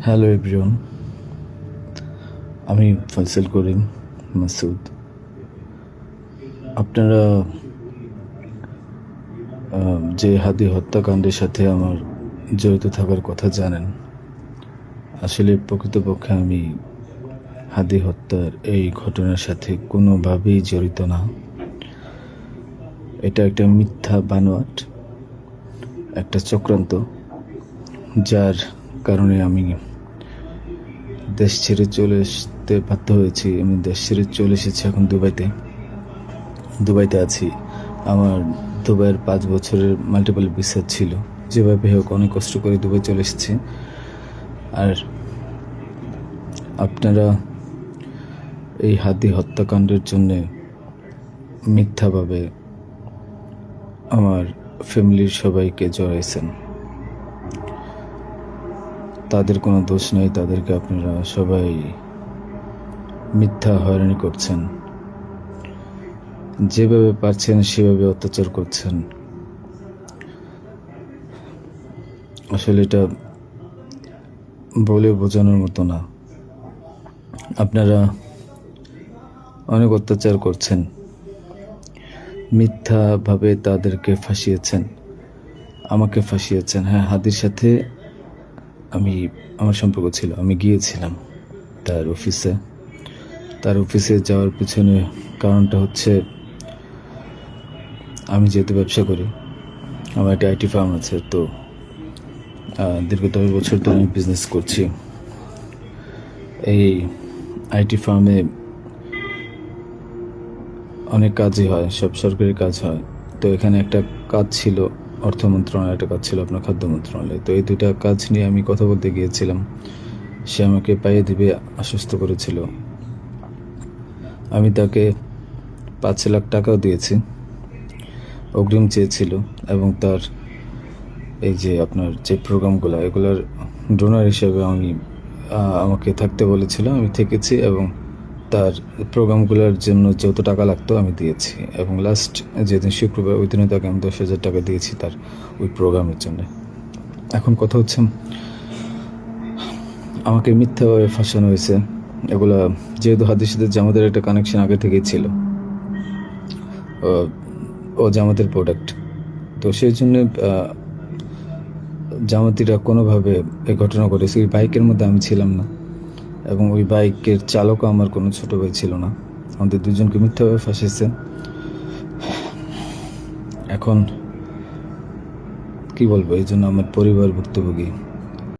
Hello everyone, আমি ফয়সাল করিম মাসুদ। আপনারা যে হাদি হত্যাকাণ্ডের সাথে আমার জড়িত থাকার কথা জানেন। আসলে প্রকৃতপক্ষে আমি হাদি হত্যার এই ঘটনার সাথে কোনোভাবেই জড়িত না। এটা একটা মিথ্যা বানোয়াট, একটা চক্রান্ত, যার কারণে আমি দেশ ছেড়ে চলে আসতে বাধ্য হয়েছি। আমি দেশ ছেড়ে চলে এসেছি এখন দুবাইতে আছি। আমার দুবাইয়ের 5 বছরের মাল্টিপল ভিসা ছিল। যেভাবে হোক অনেক কষ্ট করে দুবাই চলে এসেছি। আর আপনারা এই হাদি হত্যাকাণ্ডের জন্যে মিথ্যাভাবে আমার ফ্যামিলির সবাইকে জড়াইছেন। তাদের কোনো দোষ নেই, তাদেরকে আপনারা সবাই মিথ্যা হয়রানি করছেন। যেভাবে পারছেন সেভাবে অত্যাচার করছেন। আসলে এটা বলে বোঝানোর মতো না। আপনারা অনেক অত্যাচার করছেন, মিথ্যাভাবে তাদেরকে ফাঁসিয়েছেন, আমাকে ফাঁসিয়েছেন। হ্যাঁ, হাদির সাথে আমার সম্পর্ক ছিল। আমি গিয়েছিলাম তার অফিসে যাওয়ার পিছনে কারণটা হচ্ছে, আমি যেহেতু ব্যবসা করি, আমার একটা আইটি ফার্ম আছে। তো দীর্ঘ 10 বছর ধরে আমি বিজনেস করছি। এই আইটি ফার্মে অনেক কাজই হয়, সব সরকারি কাজ হয়। তো এখানে একটা কাজ ছিল অর্থ মন্ত্রণালয়, একটা কাজ ছিল আপনার খাদ্য মন্ত্রণালয়। তো এই দুইটা কাজ নিয়ে আমি কথা বলতে গিয়েছিলাম। সে আমাকে পাইয়ে দিবে আশ্বস্ত করেছিল। আমি তাকে 5 লাখ টাকাও দিয়েছি, অগ্রিম চেয়েছিল। এবং তার এই যে আপনার যে প্রোগ্রামগুলো, এগুলোর ডোনার হিসেবে আমাকে থাকতে বলেছিল। আমি থেকেছি এবং তার প্রোগ্রামগুলোর জন্য যত টাকা লাগতো আমি দিয়েছি। এবং লাস্ট যেদিন শুক্রবার, ওই দিনে তাকে আমি 10,000 টাকা দিয়েছি তার ওই প্রোগ্রামের জন্য। এখন কথা হচ্ছে, আমাকে মিথ্যাভাবে ফাঁসানো হয়েছে। এগুলা যেহেতু হাদির সাথে জামাতের একটা কানেকশন আগে থেকেই ছিল, ও জামাতের প্রোডাক্ট। তো সেই জন্য জামাতিরা কোনোভাবে এই ঘটনা ঘটেছে। ওই বাইকের মধ্যে আমি ছিলাম না, এবং ওই বাইকের চালকও আমার কোনো ছোট ভাই ছিল না। আমাদের দুজনকে মিথ্যাভাবে ফাঁসিয়েছে। এখন কি বলবো, এই জন্য আমার পরিবার ভুক্তভোগী।